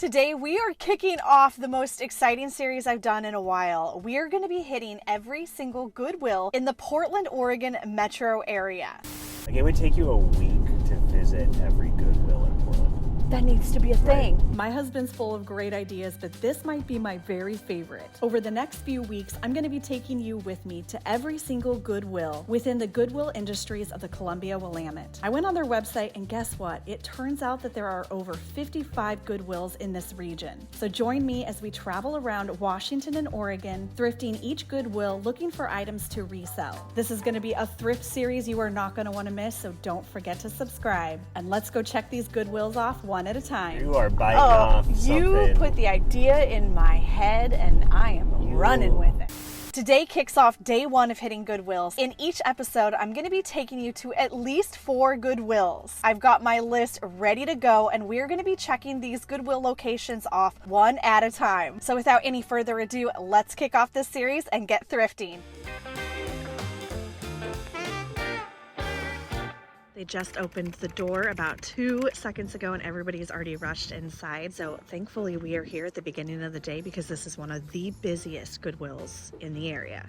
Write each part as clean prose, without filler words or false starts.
Today we are kicking off the most exciting series I've done in a while. We are going to be hitting every single Goodwill in the Portland, Oregon metro area. Like, it would take you a week to visit every Goodwill in Portland. That needs to be a thing. Right. My husband's full of great ideas, but this might be my very favorite. Over the next few weeks, I'm going to be taking you with me to every single Goodwill within the Goodwill Industries of the Columbia Willamette. I went on their website and guess what? It turns out that there are over 55 Goodwills in this region. So join me as we travel around Washington and Oregon, thrifting each Goodwill, looking for items to resell. This is going to be a thrift series you are not going to want to miss, so don't forget to subscribe. And let's go check these Goodwills off one at a time. You are biting off something. You put the idea in my head and I am running with it. Today kicks off day one of hitting Goodwills. In each episode, I'm going to be taking you to at least 4 Goodwills. I've got my list ready to go, and we're going to be checking these Goodwill locations off one at a time. So without any further ado, let's kick off this series and get thrifting. They just opened the door about 2 seconds ago and everybody's already rushed inside. So thankfully we are here at the beginning of the day because this is one of the busiest Goodwills in the area.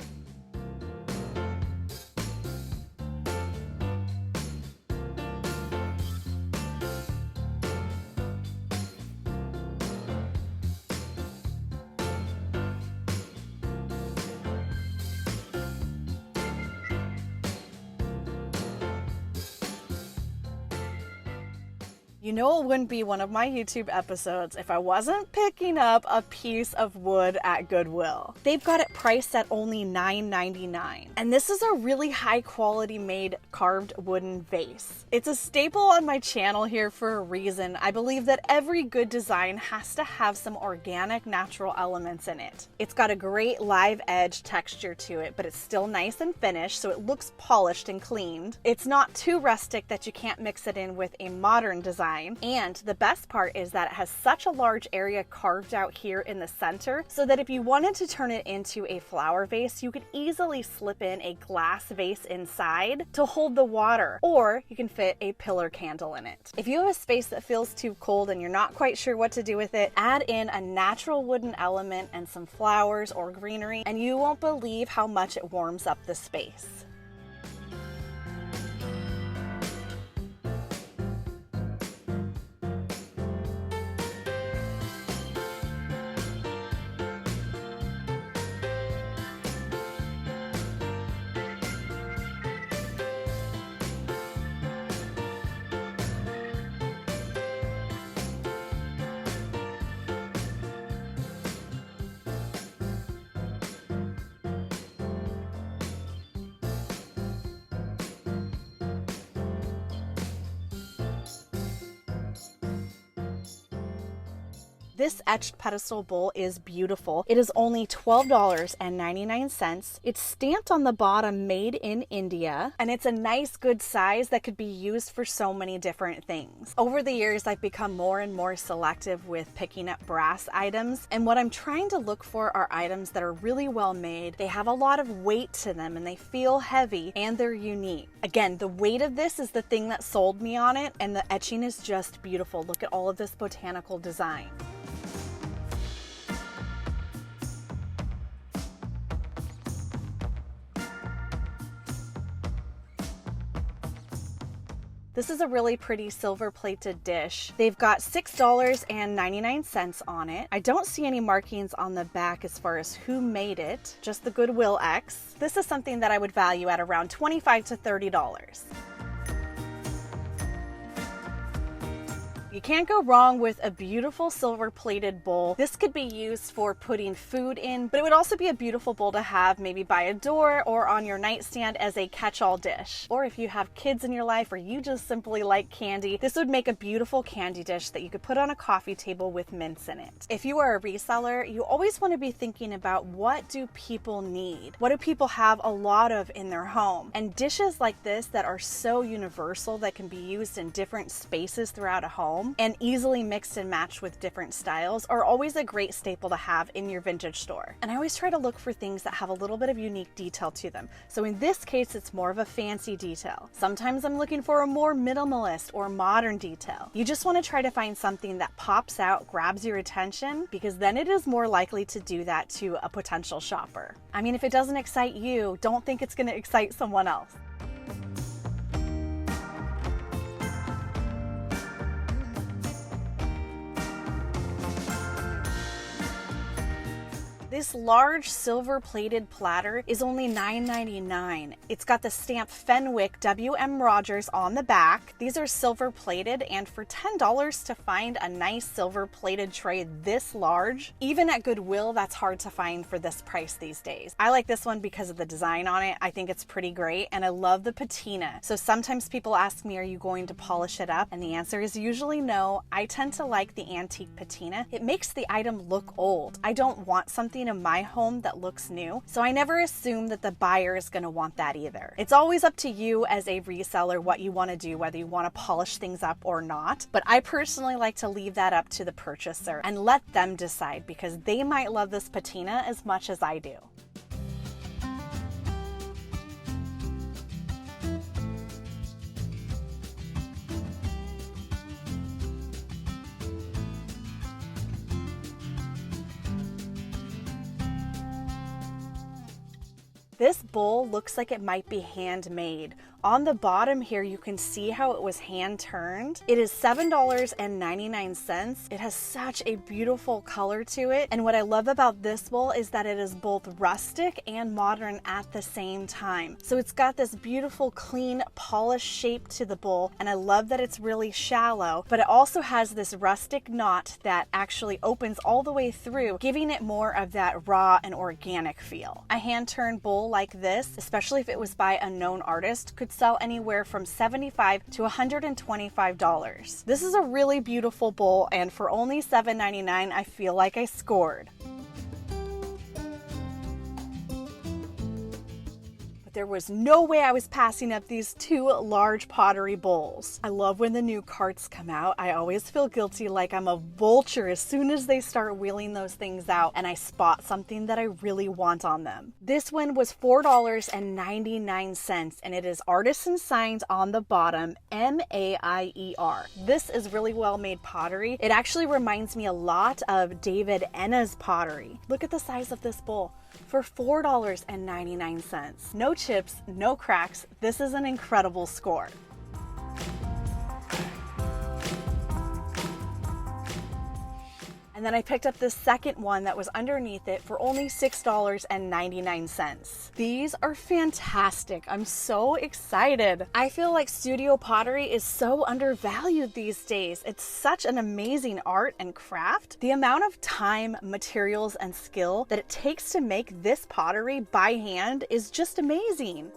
You know, it wouldn't be one of my YouTube episodes if I wasn't picking up a piece of wood at Goodwill. They've got it priced at only $9.99. And this is a really high quality made carved wooden vase. It's a staple on my channel here for a reason. I believe that every good design has to have some organic, natural elements in it. It's got a great live edge texture to it, but it's still nice and finished, so it looks polished and cleaned. It's not too rustic that you can't mix it in with a modern design. And the best part is that it has such a large area carved out here in the center so that if you wanted to turn it into a flower vase, you could easily slip in a glass vase inside to hold the water, or you can fit a pillar candle in it. If you have a space that feels too cold and you're not quite sure what to do with it, add in a natural wooden element and some flowers or greenery, and you won't believe how much it warms up the space. This etched pedestal bowl is beautiful. It is only $12.99. It's stamped on the bottom, made in India, and it's a nice good size that could be used for so many different things. Over the years, I've become more and more selective with picking up brass items, and what I'm trying to look for are items that are really well made. They have a lot of weight to them and they feel heavy and they're unique. Again, the weight of this is the thing that sold me on it, and the etching is just beautiful. Look at all of this botanical design. This is a really pretty silver plated dish. They've got $6.99 on it. I don't see any markings on the back as far as who made it, just the Goodwill X. This is something that I would value at around $25 to $30. You can't go wrong with a beautiful silver plated bowl. This could be used for putting food in, but it would also be a beautiful bowl to have maybe by a door or on your nightstand as a catch-all dish. Or if you have kids in your life or you just simply like candy, this would make a beautiful candy dish that you could put on a coffee table with mints in it. If you are a reseller, you always want to be thinking about what do people need? What do people have a lot of in their home? And dishes like this that are so universal that can be used in different spaces throughout a home home, and easily mixed and matched with different styles are always a great staple to have in your vintage store. And I always try to look for things that have a little bit of unique detail to them. So in this case, it's more of a fancy detail. Sometimes I'm looking for a more minimalist or modern detail. You just want to try to find something that pops out, grabs your attention, because then it is more likely to do that to a potential shopper. I mean, if it doesn't excite you, don't think it's going to excite someone else. This large silver-plated platter is only $9.99. It's got the stamp Fenwick W.M. Rogers on the back. These are silver-plated, and for $10 to find a nice silver-plated tray this large, even at Goodwill, that's hard to find for this price these days. I like this one because of the design on it. I think it's pretty great, and I love the patina. So sometimes people ask me, are you going to polish it up? And the answer is usually no. I tend to like the antique patina. It makes the item look old. I don't want something in my home that looks new, so I never assume that the buyer is going to want that either. It's always up to you as a reseller what you want to do, whether you want to polish things up or not, but I personally like to leave that up to the purchaser and let them decide, because they might love this patina as much as I do. This bowl looks like it might be handmade. On the bottom here, you can see how it was hand turned. It is $7.99. It has such a beautiful color to it. And what I love about this bowl is that it is both rustic and modern at the same time. So it's got this beautiful, clean, polished shape to the bowl. And I love that it's really shallow, but it also has this rustic knot that actually opens all the way through, giving it more of that raw and organic feel. A hand-turned bowl like this, especially if it was by a known artist, could sell anywhere from $75 to $125. This is a really beautiful bowl, and for only $7.99, I feel like I scored. There was no way I was passing up these two large pottery bowls. I love when the new carts come out. I always feel guilty, like I'm a vulture as soon as they start wheeling those things out and I spot something that I really want on them. This one was $4.99, and it is artisan signed on the bottom, M-A-I-E-R. This is really well made pottery. It actually reminds me a lot of David Enna's pottery. Look at the size of this bowl. For $4.99. No chips, no cracks. This is an incredible score. And then I picked up this second one that was underneath it for only $6.99. These are fantastic. I'm so excited. I feel like studio pottery is so undervalued these days. It's such an amazing art and craft. The amount of time, materials, and skill that it takes to make this pottery by hand is just amazing.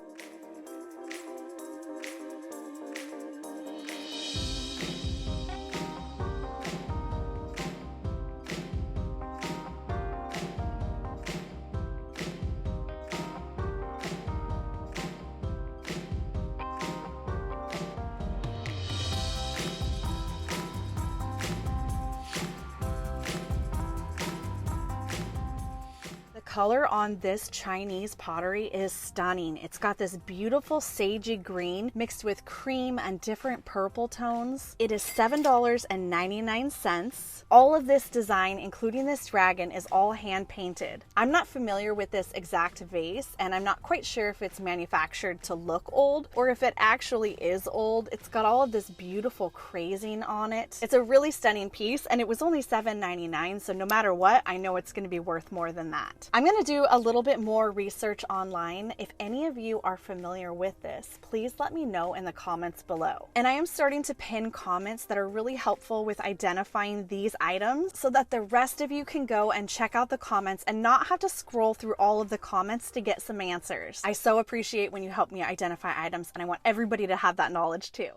Color on this Chinese pottery is stunning. It's got this beautiful sagey green mixed with cream and different purple tones. It is $7.99. All of this design, including this dragon, is all hand painted. I'm not familiar with this exact vase, and I'm not quite sure if it's manufactured to look old or if it actually is old. It's got all of this beautiful crazing on it. It's a really stunning piece, and it was only $7.99, so no matter what, I know it's going to be worth more than that. I'm going to do a little bit more research online. If any of you are familiar with this, please let me know in the comments below. And I am starting to pin comments that are really helpful with identifying these items so that the rest of you can go and check out the comments and not have to scroll through all of the comments to get some answers. I so appreciate when you help me identify items, and I want everybody to have that knowledge too.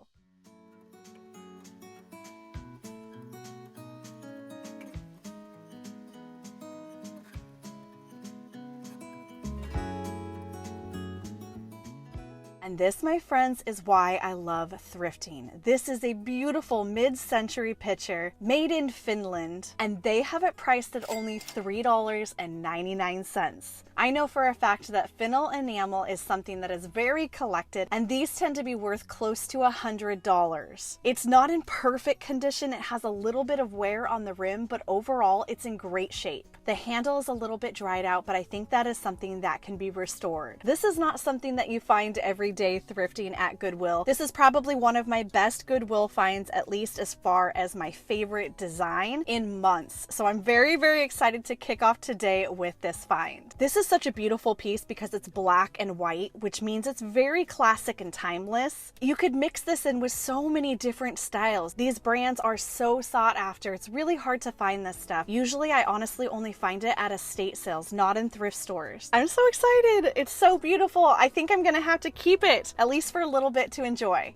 And this, my friends, is why I love thrifting. This is a beautiful mid-century pitcher made in Finland, and they have it priced at only $3.99. I know for a fact that fennel enamel is something that is very collected, and these tend to be worth close to $100. It's not in perfect condition. It has a little bit of wear on the rim, but overall it's in great shape. The handle is a little bit dried out, but I think that is something that can be restored. This is not something that you find every day thrifting at Goodwill. This is probably one of my best Goodwill finds, at least as far as my favorite design in months. So I'm very, very excited to kick off today with this find. This is such a beautiful piece because it's black and white, which means it's very classic and timeless. You could mix this in with so many different styles. These brands are so sought after. It's really hard to find this stuff. Usually I honestly only find it at estate sales, not in thrift stores. I'm so excited. It's so beautiful. I think I'm gonna have to keep it, at least for a little bit, to enjoy.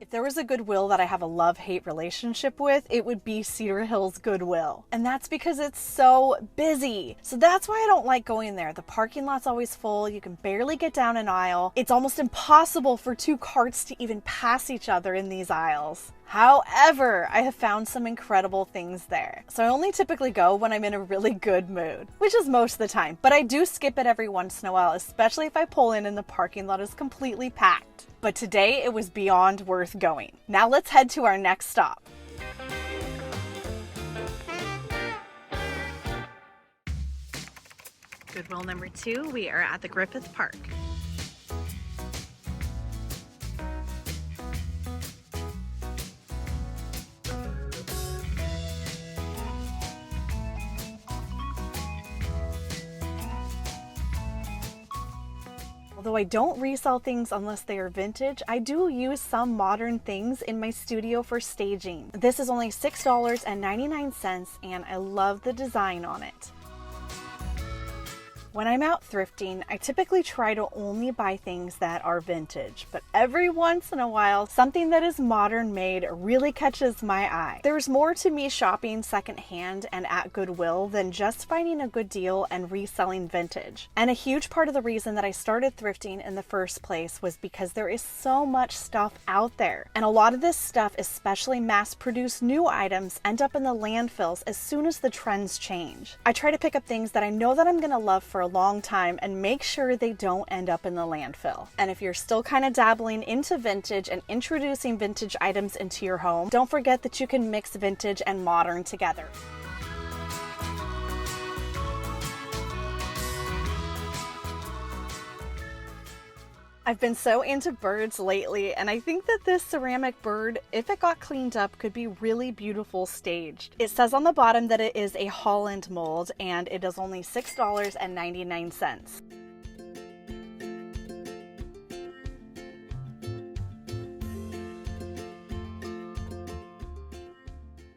If there was a Goodwill that I have a love-hate relationship with, it would be Cedar Hills Goodwill. And that's because it's so busy. So that's why I don't like going there. The parking lot's always full. You can barely get down an aisle. It's almost impossible for two carts to even pass each other in these aisles. However, I have found some incredible things there. So I only typically go when I'm in a really good mood, which is most of the time, but I do skip it every once in a while, especially if I pull in and the parking lot is completely packed. But today it was beyond worth going. Now let's head to our next stop. Goodwill number 2, we are at the Griffith Park. Although I don't resell things unless they are vintage, I do use some modern things in my studio for staging. This is only $6.99 and I love the design on it. When I'm out thrifting, I typically try to only buy things that are vintage, but every once in a while, something that is modern made really catches my eye. There's more to me shopping secondhand and at Goodwill than just finding a good deal and reselling vintage. And a huge part of the reason that I started thrifting in the first place was because there is so much stuff out there. And a lot of this stuff, especially mass-produced new items, end up in the landfills as soon as the trends change. I try to pick up things that I know that I'm gonna love for a long time and make sure they don't end up in the landfill. And if you're still kind of dabbling into vintage and introducing vintage items into your home, don't forget that you can mix vintage and modern together. I've been so into birds lately, and I think that this ceramic bird, if it got cleaned up, could be really beautiful staged. It says on the bottom that it is a Holland mold, and it is only $6.99.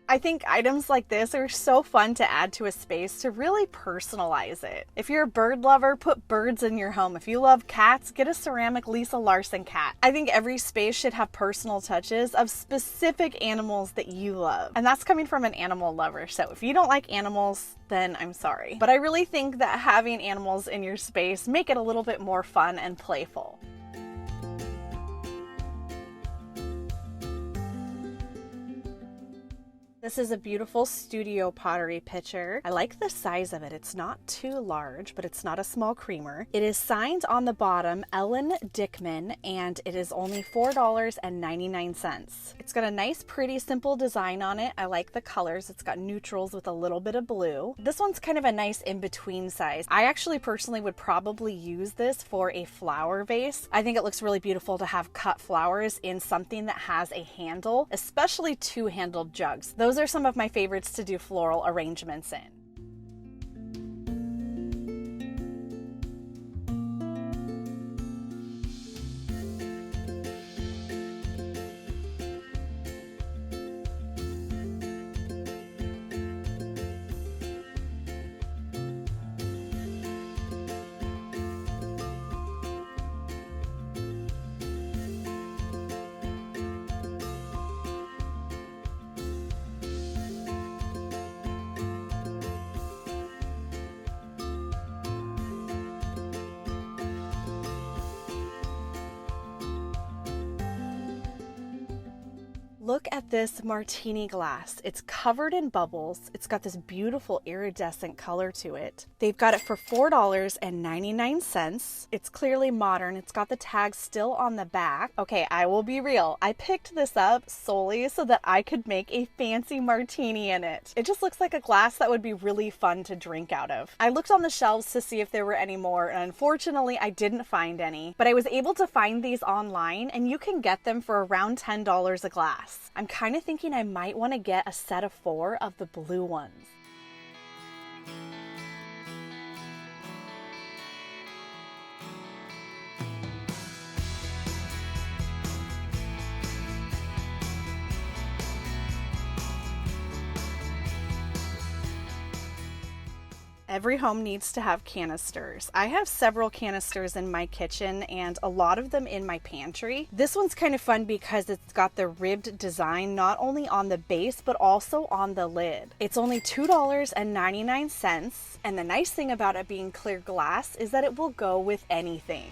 I think items like this are so fun to add to a space to really personalize it. If you're a bird lover, put birds in your home. If you love cats, get a ceramic Lisa Larson cat. I think every space should have personal touches of specific animals that you love. And that's coming from an animal lover. So if you don't like animals, then I'm sorry. But I really think that having animals in your space make it a little bit more fun and playful. This is a beautiful studio pottery pitcher. I like the size of it. It's not too large, but it's not a small creamer. It is signed on the bottom Ellen Dickman, and it is only $4.99. It's got a nice, pretty, simple design on it. I like the colors. It's got neutrals with a little bit of blue. This one's kind of a nice in-between size. I actually personally would probably use this for a flower vase. I think it looks really beautiful to have cut flowers in something that has a handle, especially two-handled jugs. Those are some of my favorites to do floral arrangements in. Look at this martini glass. It's covered in bubbles. It's got this beautiful iridescent color to it. They've got it for $4.99. It's clearly modern. It's got the tag still on the back. Okay, I will be real. I picked this up solely so that I could make a fancy martini in it. It just looks like a glass that would be really fun to drink out of. I looked on the shelves to see if there were any more, and unfortunately I didn't find any, but I was able to find these online, and you can get them for around $10 a glass. I'm kind of thinking I might want to get a set of 4 of the blue ones. Every home needs to have canisters. I have several canisters in my kitchen and a lot of them in my pantry. This one's kind of fun because it's got the ribbed design not only on the base but also on the lid. It's only $2.99, and the nice thing about it being clear glass is that it will go with anything.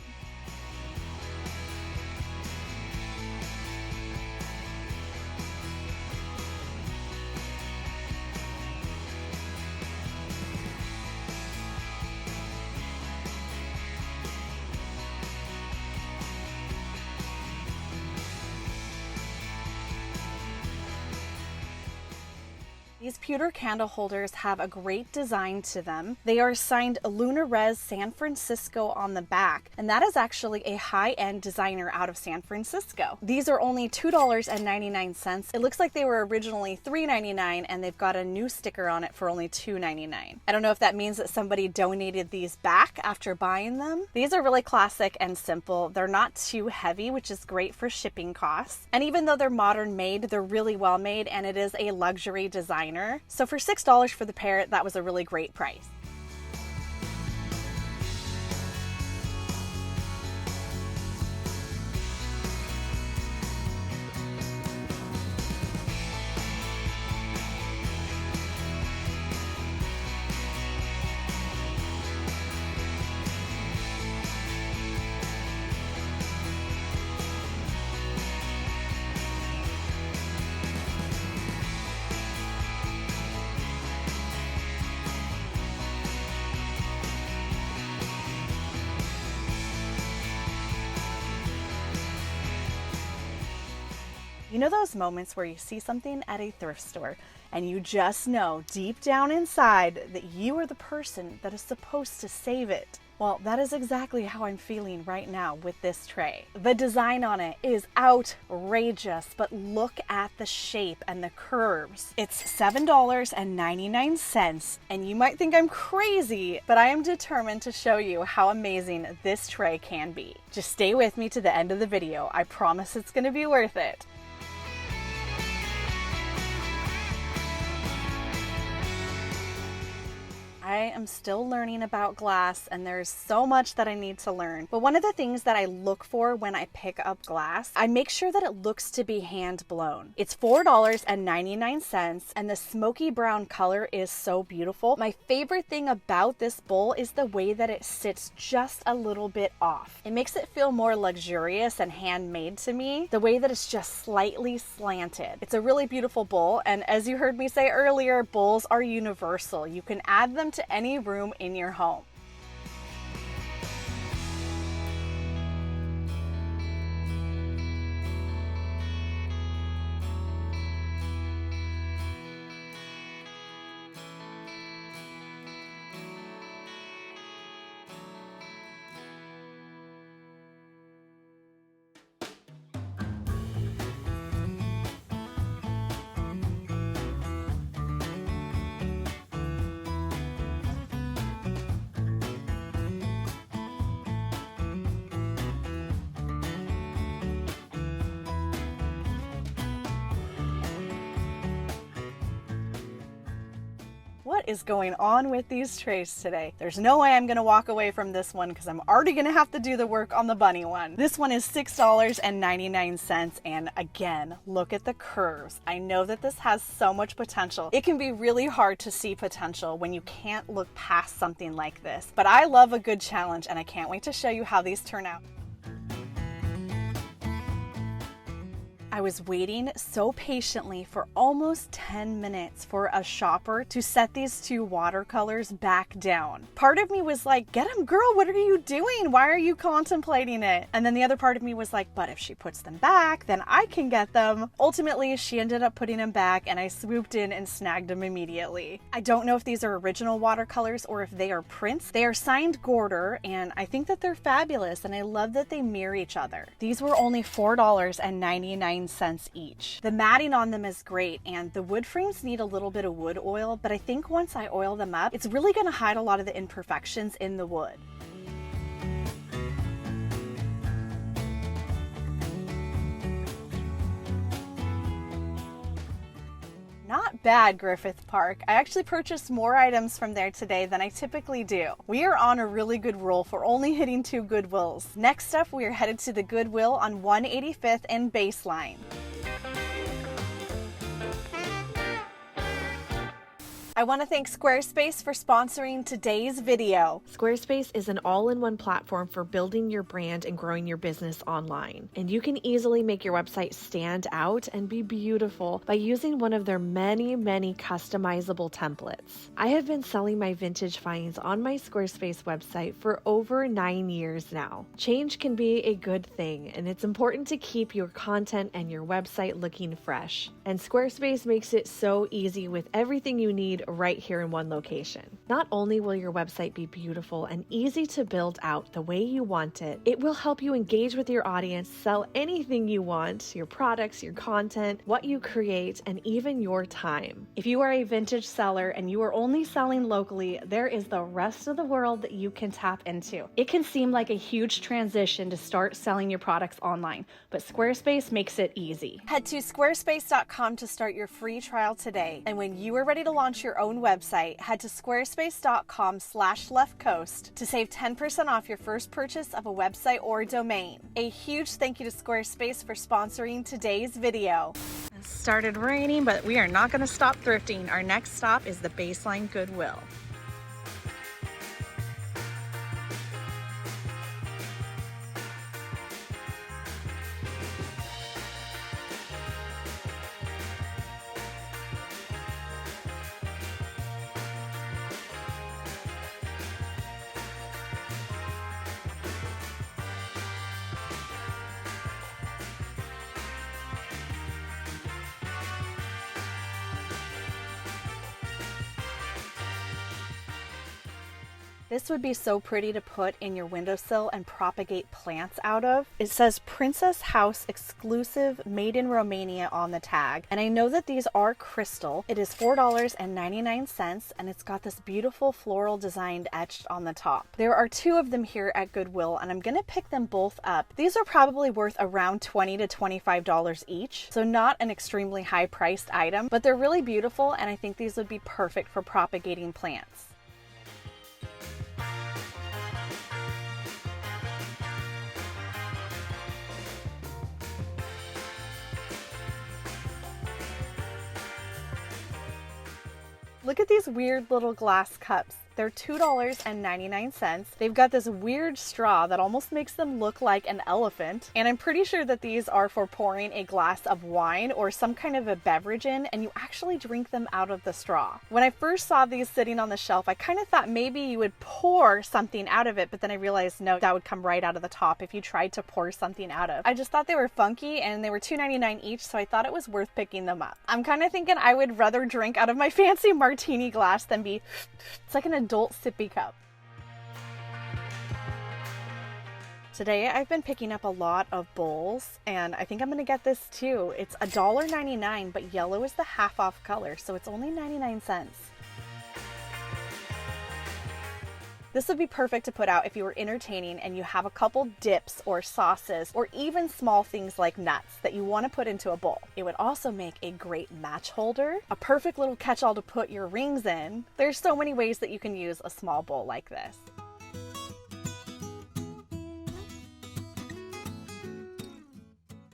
These pewter candle holders have a great design to them. They are signed Luna Res San Francisco on the back, and that is actually a high-end designer out of San Francisco. These are only $2.99. It looks like they were originally $3.99, and they've got a new sticker on it for only $2.99. I don't know if that means that somebody donated these back after buying them. These are really classic and simple. They're not too heavy, which is great for shipping costs. And even though they're modern made, they're really well made, and it is a luxury designer. So for $6 for the pair, that was a really great price. You know those moments where you see something at a thrift store and you just know deep down inside that you are the person that is supposed to save it? Well, that is exactly how I'm feeling right now with this tray. The design on it is outrageous, but look at the shape and the curves. It's $7.99, and you might think I'm crazy, but I am determined to show you how amazing this tray can be. Just stay with me to the end of the video. I promise it's going to be worth it. I I am still learning about glass and there's so much that I need to learn. But one of the things that I look for when I pick up glass, I make sure that it looks to be hand blown. It's $4.99 and the smoky brown color is so beautiful. My favorite thing about this bowl is the way that it sits just a little bit off. It makes it feel more luxurious and handmade to me, the way that it's just slightly slanted. It's a really beautiful bowl, and as you heard me say earlier, bowls are universal. You can add them to any room in your home. What is going on with these trays today? There's no way I'm gonna walk away from this one because I'm already gonna have to do the work on the bunny one. This one is $6.99, and again, look at the curves. I know that this has so much potential. It can be really hard to see potential when you can't look past something like this, but I love a good challenge and I can't wait to show you how these turn out. I was waiting so patiently for almost 10 minutes for a shopper to set these two watercolors back down. Part of me was like, get them, girl, what are you doing? Why are you contemplating it? And then the other part of me was like, but if she puts them back, then I can get them. Ultimately, she ended up putting them back and I swooped in and snagged them immediately. I don't know if these are original watercolors or if they are prints. They are signed Gorder and I think that they're fabulous and I love that they mirror each other. These were only $4.99 each. The matting on them is great and the wood frames need a little bit of wood oil, but I think once I oil them up, it's really going to hide a lot of the imperfections in the wood. Not bad, Griffith Park. I actually purchased more items from there today than I typically do. We are on a really good roll for only hitting 2 Goodwills. Next up, we are headed to the Goodwill on 185th and Baseline. I want to thank Squarespace for sponsoring today's video. Squarespace is an all-in-one platform for building your brand and growing your business online. And you can easily make your website stand out and be beautiful by using one of their many customizable templates. I have been selling my vintage finds on my Squarespace website for over 9 years now. Change can be a good thing, and it's important to keep your content and your website looking fresh. And Squarespace makes it so easy with everything you need right here in one location. Not only will your website be beautiful and easy to build out the way you want it, it will help you engage with your audience, sell anything you want, your products, your content, what you create, and even your time. If you are a vintage seller and you are only selling locally, there is the rest of the world that you can tap into. It can seem like a huge transition to start selling your products online, but Squarespace makes it easy. Head to squarespace.com to start your free trial today, and when you are ready to launch your own website, head to squarespace.com/leftcoast to save 10% off your first purchase of a website or domain. A huge thank you to Squarespace for sponsoring today's video. It started raining, but we are not going to stop thrifting. Our next stop is the Baseline Goodwill. This would be so pretty to put in your windowsill and propagate plants out of. It says Princess House exclusive, made in Romania on the tag. And I know that these are crystal. It is $4.99 and it's got this beautiful floral design etched on the top. There are 2 of them here at Goodwill and I'm gonna pick them both up. These are probably worth around $20 to $25 each. So not an extremely high priced item, but they're really beautiful and I think these would be perfect for propagating plants. Look at these weird little glass cups. They're $2.99. They've got this weird straw that almost makes them look like an elephant. And I'm pretty sure that these are for pouring a glass of wine or some kind of a beverage in, and you actually drink them out of the straw. When I first saw these sitting on the shelf, I kind of thought maybe you would pour something out of it, but then I realized no, that would come right out of the top if you tried to pour something out of. I just thought they were funky, and they were $2.99 each, so I thought it was worth picking them up. I'm kind of thinking I would rather drink out of my fancy martini glass than be... It's like an adult sippy cup. Today I've been picking up a lot of bowls, and I think I'm gonna get this too. It's $1.99, but yellow is the half off color, so it's only 99 cents. This would be perfect to put out if you were entertaining and you have a couple dips or sauces or even small things like nuts that you want to put into a bowl. It would also make a great match holder, a perfect little catch-all to put your rings in. There's so many ways that you can use a small bowl like this.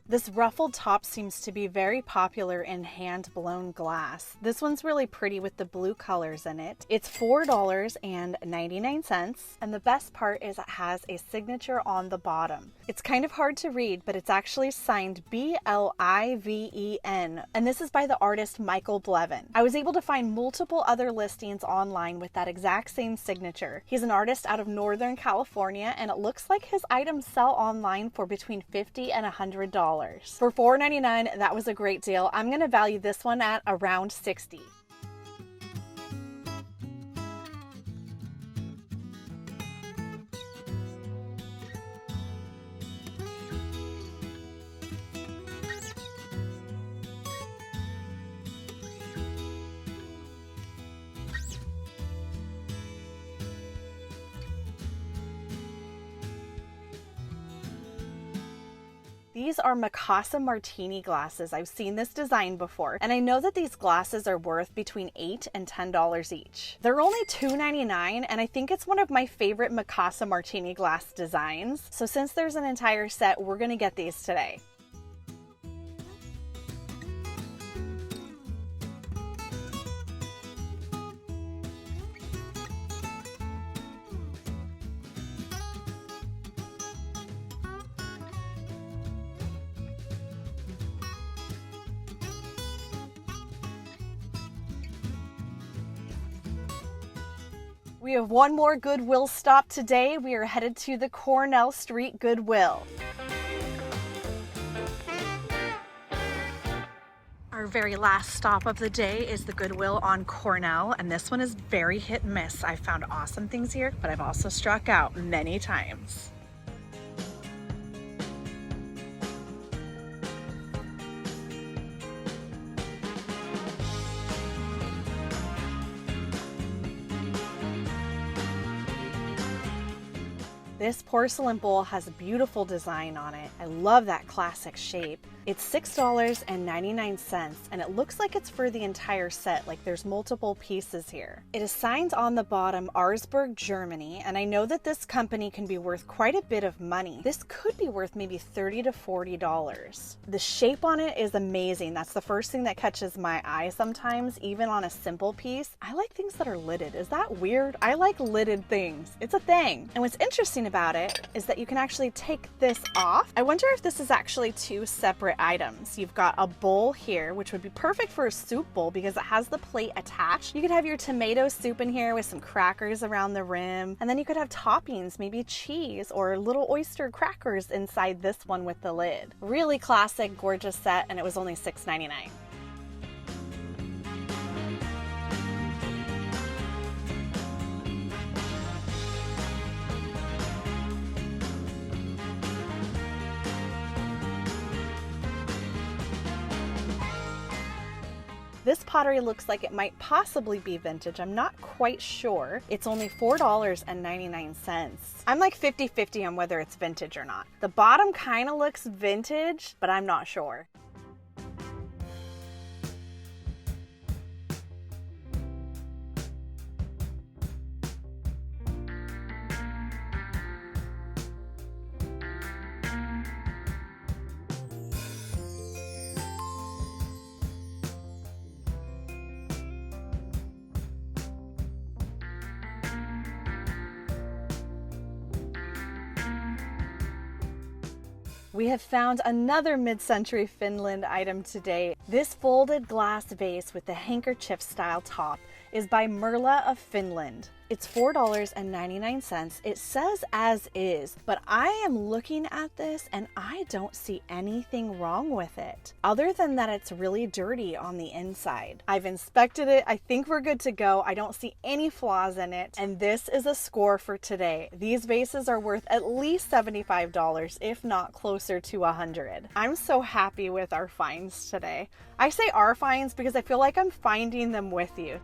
This ruffled top seems to be very popular in hand-blown glass. This one's really pretty with the blue colors in it. It's $4.99, and the best part is it has a signature on the bottom. It's kind of hard to read, but it's actually signed BLIVEN, and this is by the artist Michael Blevin. I was able to find multiple other listings online with that exact same signature. He's an artist out of Northern California, and it looks like his items sell online for between $50 and $100. For $4.99, that was a great deal. I'm going to value this one at around $60. These are Mikasa martini glasses. I've seen this design before, and I know that these glasses are worth between $8 and $10 each. They're only $2.99, and I think it's one of my favorite Mikasa martini glass designs. So since there's an entire set, we're gonna get these today. We have one more Goodwill stop today. We are headed to the Cornell Street Goodwill. Our very last stop of the day is the Goodwill on Cornell, and this one is very hit and miss. I've found awesome things here, but I've also struck out many times. This porcelain bowl has a beautiful design on it. I love that classic shape. It's $6.99, and it looks like it's for the entire set, like there's multiple pieces here. It is signed on the bottom Augsburg, Germany, and I know that this company can be worth quite a bit of money. This could be worth maybe $30 to $40. The shape on it is amazing. That's the first thing that catches my eye sometimes, even on a simple piece. I like things that are lidded. Is that weird? I like lidded things. It's a thing. And what's interesting about it is that you can actually take this off. I wonder if this is actually two separate items. You've got a bowl here, which would be perfect for a soup bowl because it has the plate attached. You could have your tomato soup in here with some crackers around the rim, and then you could have toppings, maybe cheese or little oyster crackers inside this one with the lid. Really classic, gorgeous set, and it was only $6.99. This pottery looks like it might possibly be vintage. I'm not quite sure. It's only $4.99. I'm like 50-50 on whether it's vintage or not. The bottom kind of looks vintage, but I'm not sure. We have found another mid-century Finland item today. This folded glass vase with the handkerchief style top is by Merla of Finland. It's $4.99. It says as is, but I am looking at this and I don't see anything wrong with it, other than that it's really dirty on the inside. I've inspected it. I think we're good to go. I don't see any flaws in it, and this is a score for today. These vases are worth at least $75, if not closer to $100. I'm so happy with our finds today. I say our finds because I feel like I'm finding them with you.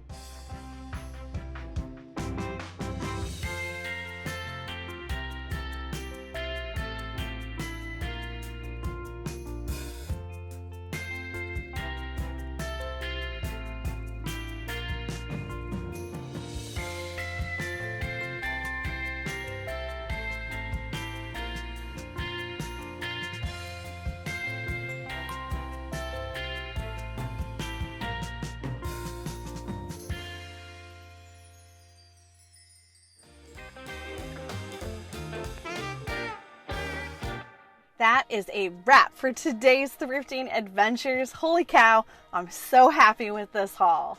That is a wrap for today's thrifting adventures. Holy cow, I'm so happy with this haul.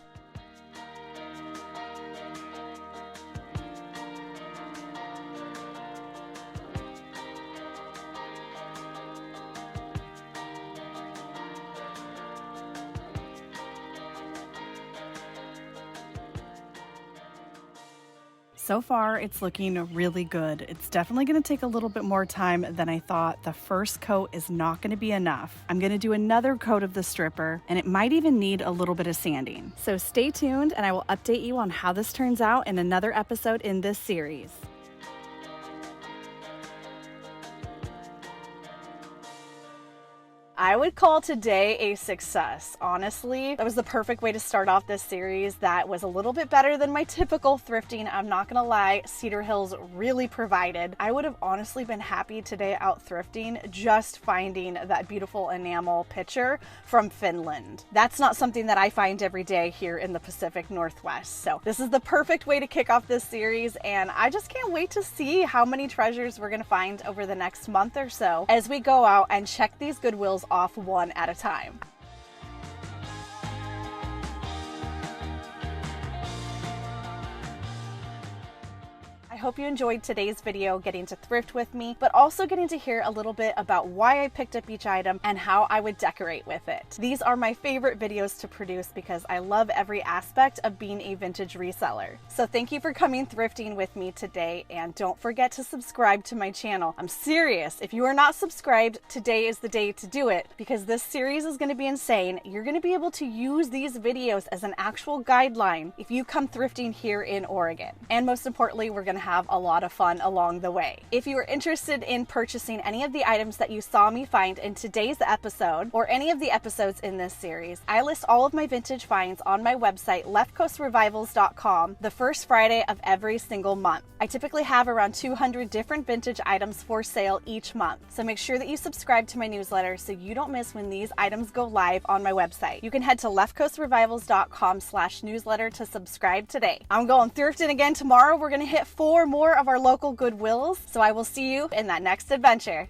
So far, it's looking really good. It's definitely going to take a little bit more time than I thought. The first coat is not going to be enough. I'm going to do another coat of the stripper, and it might even need a little bit of sanding. So stay tuned, and I will update you on how this turns out in another episode in this series. I would call today a success. Honestly, that was the perfect way to start off this series. That was a little bit better than my typical thrifting. I'm not gonna lie, Cedar Hills really provided. I would have honestly been happy today out thrifting just finding that beautiful enamel picture from Finland. That's not something that I find every day here in the Pacific Northwest. So this is the perfect way to kick off this series, and I just can't wait to see how many treasures we're gonna find over the next month or so as we go out and check these Goodwills off one at a time. I hope you enjoyed today's video, getting to thrift with me, but also getting to hear a little bit about why I picked up each item and how I would decorate with it. These are my favorite videos to produce because I love every aspect of being a vintage reseller. So thank you for coming thrifting with me today, and don't forget to subscribe to my channel. I'm serious. If you are not subscribed, today is the day to do it, because this series is going to be insane. You're going to be able to use these videos as an actual guideline if you come thrifting here in Oregon. And most importantly, we're going to have a lot of fun along the way. If you are interested in purchasing any of the items that you saw me find in today's episode or any of the episodes in this series, I list all of my vintage finds on my website, leftcoastrevivals.com, the first Friday of every single month. I typically have around 200 different vintage items for sale each month, so make sure that you subscribe to my newsletter so you don't miss when these items go live on my website. You can head to leftcoastrevivals.com/newsletter to subscribe today. I'm going thrifting again tomorrow. We're going to hit 4 more of our local Goodwills, so I will see you in that next adventure.